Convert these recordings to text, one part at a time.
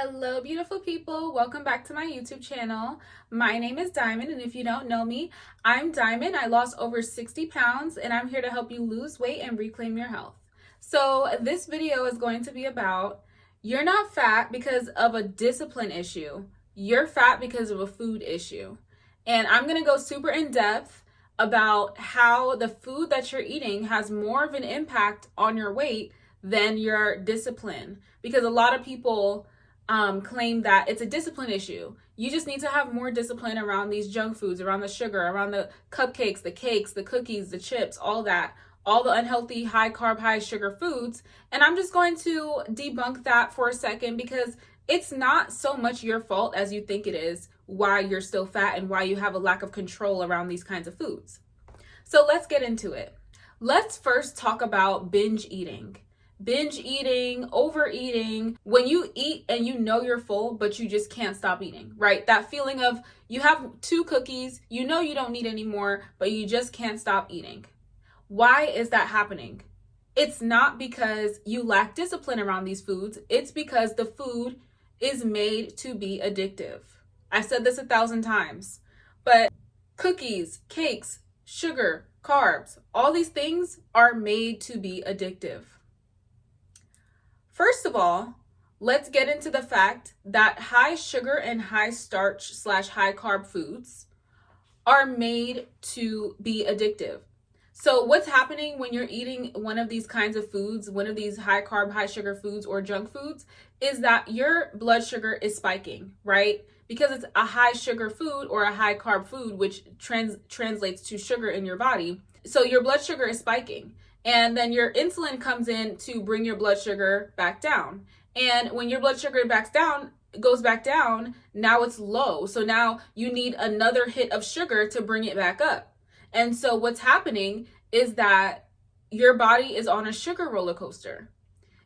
Hello, beautiful people. Welcome back to my YouTube channel. My name is Diamond, and if you don't know me, I'm Diamond. I lost over 60 pounds, and I'm here to help you lose weight and reclaim your health. So this video is going to be about you're not fat because of a discipline issue. You're fat because of a food issue. And I'm going to go super in depth about how the food that you're eating has more of an impact on your weight than your discipline. Because a lot of people claim that it's a discipline issue. You just need to have more discipline around these junk foods, around the sugar, around the cupcakes, the cakes, the cookies, the chips, all that, all the unhealthy, high carb, high sugar foods. And I'm just going to debunk that for a second because it's not so much your fault as you think it is why you're still fat and why you have a lack of control around these kinds of foods. So let's get into it. Let's first talk about binge eating. Binge eating, overeating, when you eat and you know you're full, but you just can't stop eating, right? That feeling of you have 2 cookies, you know you don't need any more, but you just can't stop eating. Why is that happening? It's not because you lack discipline around these foods. It's because the food is made to be addictive. I've said this 1,000 times, but cookies, cakes, sugar, carbs, all these things are made to be addictive. First of all, let's get into the fact that high sugar and high starch / high carb foods are made to be addictive. So what's happening when you're eating one of these kinds of foods, one of these high carb, high sugar foods or junk foods, is that your blood sugar is spiking, right? Because it's a high sugar food or a high carb food, which translates to sugar in your body. So your blood sugar is spiking. And then your insulin comes in to bring your blood sugar back down. And when your blood sugar goes back down, now it's low. So now you need another hit of sugar to bring it back up. And so what's happening is that your body is on a sugar roller coaster.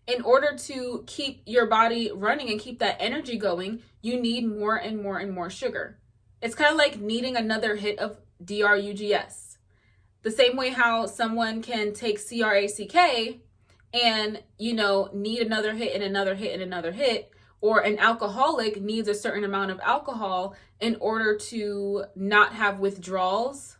In order to keep your body running and keep that energy going, you need more and more and more sugar. It's kind of like needing another hit of drugs. The same way how someone can take CRACK and, need another hit and another hit and another hit, or an alcoholic needs a certain amount of alcohol in order to not have withdrawals.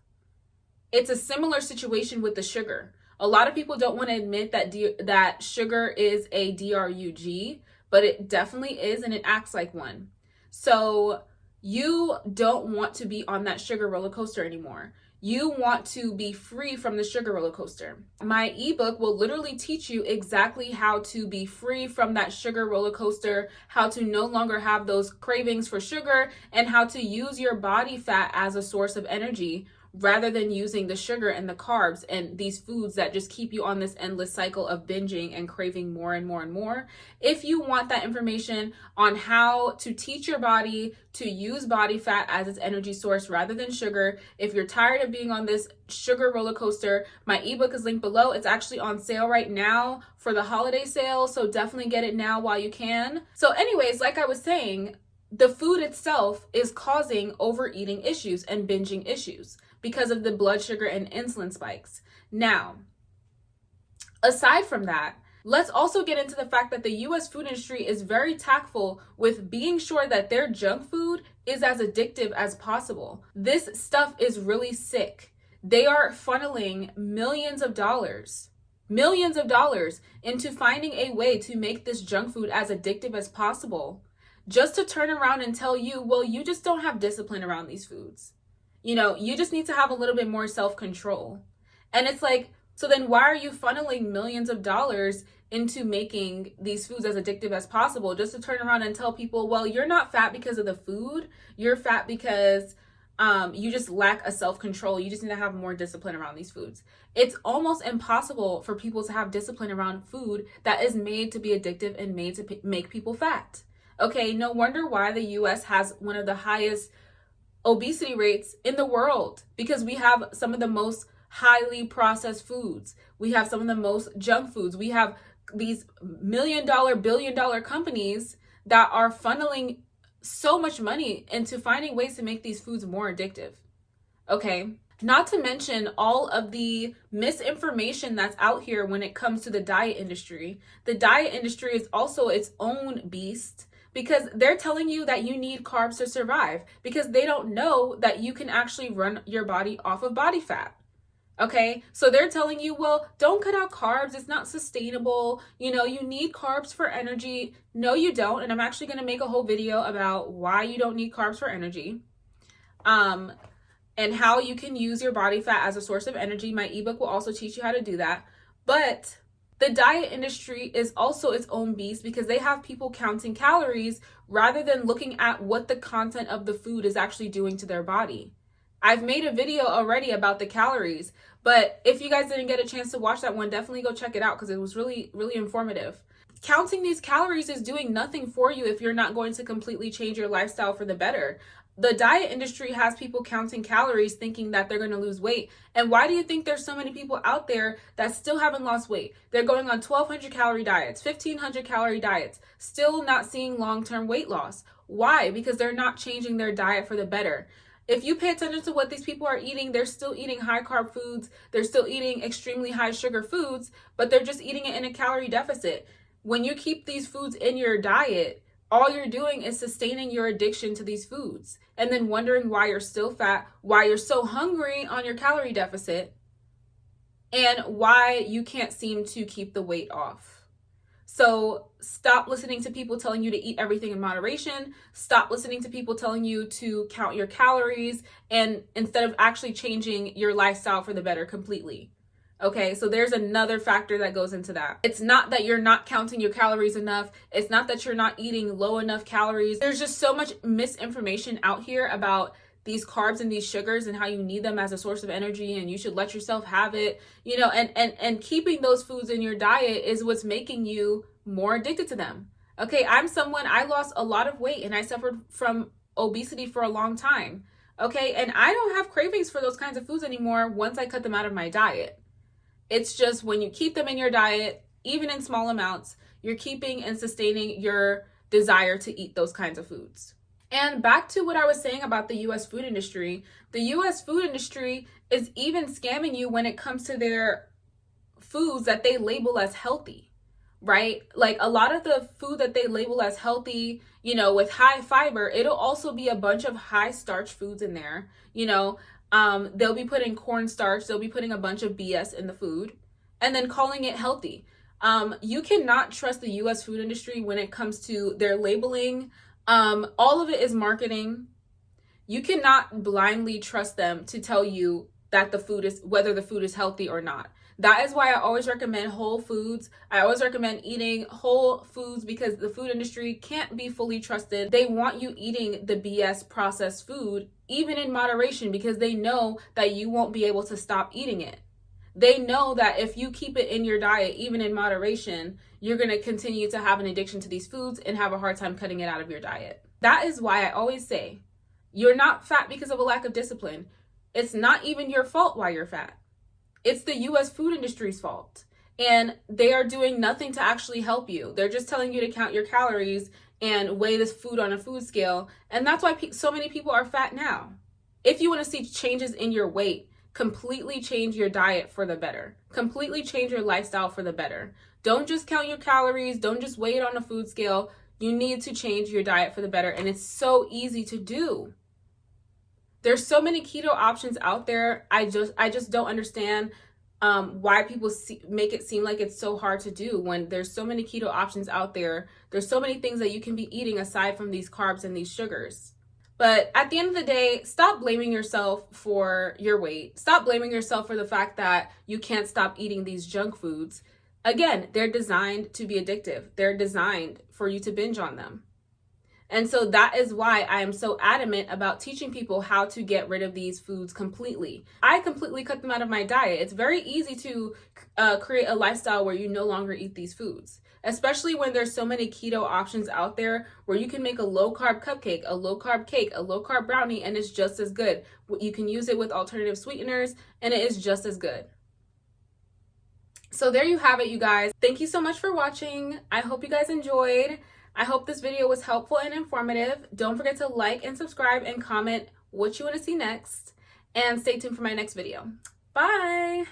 It's a similar situation with the sugar. A lot of people don't want to admit that sugar is a drug, but it definitely is, and it acts like one. So you don't want to be on that sugar roller coaster anymore. You want to be free from the sugar roller coaster. My ebook will literally teach you exactly how to be free from that sugar roller coaster, how to no longer have those cravings for sugar, and how to use your body fat as a source of energy rather than using the sugar and the carbs and these foods that just keep you on this endless cycle of binging and craving more and more and more. If you want that information on how to teach your body to use body fat as its energy source rather than sugar, if you're tired of being on this sugar roller coaster, my ebook is linked below. It's actually on sale right now for the holiday sale, so definitely get it now while you can. So anyways, like I was saying, the food itself is causing overeating issues and binging issues because of the blood sugar and insulin spikes. Now, aside from that, let's also get into the fact that the US food industry is very tactful with being sure that their junk food is as addictive as possible. This stuff is really sick. They are funneling millions of dollars into finding a way to make this junk food as addictive as possible, just to turn around and tell you, well, you just don't have discipline around these foods. You just need to have a little bit more self-control. And it's like, so then why are you funneling millions of dollars into making these foods as addictive as possible, just to turn around and tell people, well, you're not fat because of the food. You're fat because you just lack a self-control. You just need to have more discipline around these foods. It's almost impossible for people to have discipline around food that is made to be addictive and made to make people fat. Okay, no wonder why the US has one of the highest obesity rates in the world, because we have some of the most highly processed foods. We have some of the most junk foods. We have these $1 million, billion-dollar companies that are funneling so much money into finding ways to make these foods more addictive. Okay, not to mention all of the misinformation that's out here when it comes to the diet industry. The diet industry is also its own beast because they're telling you that you need carbs to survive, because they don't know that you can actually run your body off of body fat. Okay, so they're telling you, well, don't cut out carbs. It's not sustainable. You know, you need carbs for energy. No, you don't. And I'm actually going to make a whole video about why you don't need carbs for energy. And how you can use your body fat as a source of energy. My ebook will also teach you how to do that. But the diet industry is also its own beast, because they have people counting calories rather than looking at what the content of the food is actually doing to their body. I've made a video already about the calories, but if you guys didn't get a chance to watch that one, definitely go check it out, because it was really, really informative. Counting these calories is doing nothing for you if you're not going to completely change your lifestyle for the better. The diet industry has people counting calories thinking that they're going to lose weight. And why do you think there's so many people out there that still haven't lost weight? They're going on 1,200 calorie diets, 1,500 calorie diets, still not seeing long-term weight loss. Why? Because they're not changing their diet for the better. If you pay attention to what these people are eating, they're still eating high carb foods. They're still eating extremely high sugar foods, but they're just eating it in a calorie deficit. When you keep these foods in your diet, all you're doing is sustaining your addiction to these foods, and then wondering why you're still fat, why you're so hungry on your calorie deficit, and why you can't seem to keep the weight off. So stop listening to people telling you to eat everything in moderation. Stop listening to people telling you to count your calories, and instead of actually changing your lifestyle for the better completely. Okay, so there's another factor that goes into that. It's not that you're not counting your calories enough. It's not that you're not eating low enough calories. There's just so much misinformation out here about these carbs and these sugars and how you need them as a source of energy and you should let yourself have it, you know, and keeping those foods in your diet is what's making you more addicted to them. Okay, I lost a lot of weight and I suffered from obesity for a long time. Okay, and I don't have cravings for those kinds of foods anymore once I cut them out of my diet. It's just when you keep them in your diet, even in small amounts, you're keeping and sustaining your desire to eat those kinds of foods. And back to what I was saying about the US food industry, the US food industry is even scamming you when it comes to their foods that they label as healthy, right? Like a lot of the food that they label as healthy, you know, with high fiber, it'll also be a bunch of high starch foods in there, you know. They'll be putting cornstarch, they'll be putting a bunch of BS in the food and then calling it healthy. You cannot trust the US food industry when it comes to their labeling. All of it is marketing. You cannot blindly trust them to tell you that whether the food is healthy or not. That is why I always recommend whole foods. I always recommend eating whole foods, because the food industry can't be fully trusted. They want you eating the BS processed food, even in moderation, because they know that you won't be able to stop eating it. They know that if you keep it in your diet, even in moderation, you're going to continue to have an addiction to these foods and have a hard time cutting it out of your diet. That is why I always say, you're not fat because of a lack of discipline. It's not even your fault why you're fat. It's the US food industry's fault. And they are doing nothing to actually help you. They're just telling you to count your calories and weigh this food on a food scale. And that's why so many people are fat now. If you want to see changes in your weight, completely change your diet for the better. Completely change your lifestyle for the better. Don't just count your calories. Don't just weigh it on a food scale. You need to change your diet for the better. And it's so easy to do. There's so many keto options out there. I just don't understand why people make it seem like it's so hard to do when there's so many keto options out there. There's so many things that you can be eating aside from these carbs and these sugars. But at the end of the day, stop blaming yourself for your weight. Stop blaming yourself for the fact that you can't stop eating these junk foods. Again, they're designed to be addictive. They're designed for you to binge on them. And so that is why I am so adamant about teaching people how to get rid of these foods completely. I completely cut them out of my diet. It's very easy to create a lifestyle where you no longer eat these foods, especially when there's so many keto options out there where you can make a low carb cupcake, a low carb cake, a low carb brownie, and it's just as good. You can use it with alternative sweeteners and it is just as good. So there you have it, you guys. Thank you so much for watching. I hope you guys enjoyed. I hope this video was helpful and informative. Don't forget to like and subscribe and comment what you want to see next. And stay tuned for my next video. Bye!